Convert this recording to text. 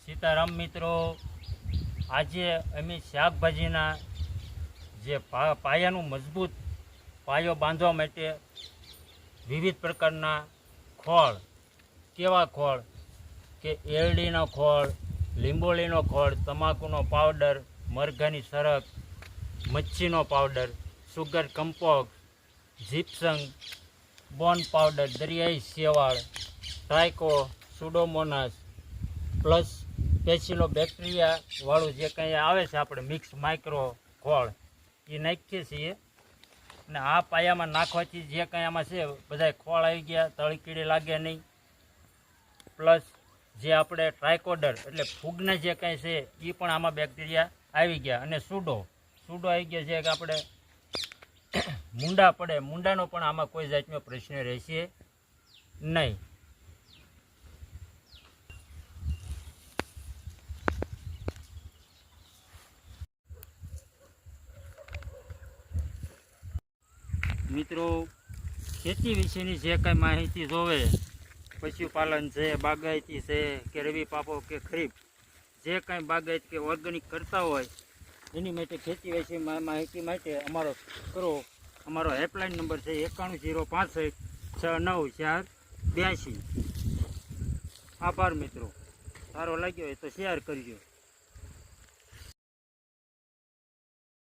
સીતારામ મિત્રો, આજે અમે શાકભાજીના જે પાયાનું મજબૂત પાયો બાંધવા માટે વિવિધ પ્રકારના ખોળ, કેવા ખોળ કે એરડીનો ખોળ, લીંબોળીનો ખોળ, તમાકુનો પાવડર, મરઘાની સરક, મચ્છીનો પાવડર, સુગર કમ્પોક્ટ, જીપ્સમ, બોન પાવડર, દરિયાઈ શેવાળ, ટ્રાઇકો, સુડોમોનાસ પ્લસ પેસિલો બેક્ટેરિયાવાળું જે કંઈ આવે છે આપણે મિક્સ માઇક્રો ખોળ એ નાખીએ છીએ. અને આ પાયામાં નાખવાથી જે કંઈ આમાં છે બધા ખોળ આવી ગયા, તળકીડી લાગે નહીં. પ્લસ જે આપણે ટ્રાયકોડર એટલે ફૂગના જે કંઈ છે એ પણ આમાં બેક્ટેરિયા આવી ગયા. અને સુડો આવી ગયો છે કે આપણે મૂંડા પડે, મૂંડાનો પણ આમાં કોઈ જાતનો પ્રશ્ન રહેશે નહીં. મિત્રો, ખેતી વિશેની જે કાંઈ માહિતી જોવે, પશુપાલન છે, બાગાયતી છે કે રવિ પાકો કે ખરીફ, જે કાંઈ બાગાયત કે ઓર્ગેનિક કરતા હોય એની માટે ખેતી વિશે માહિતી માટે અમારો કરો. અમારો હેલ્પલાઇન નંબર છે 9106569482. આભાર મિત્રો. સારો લાગ્યો હોય તો શેર કરજો.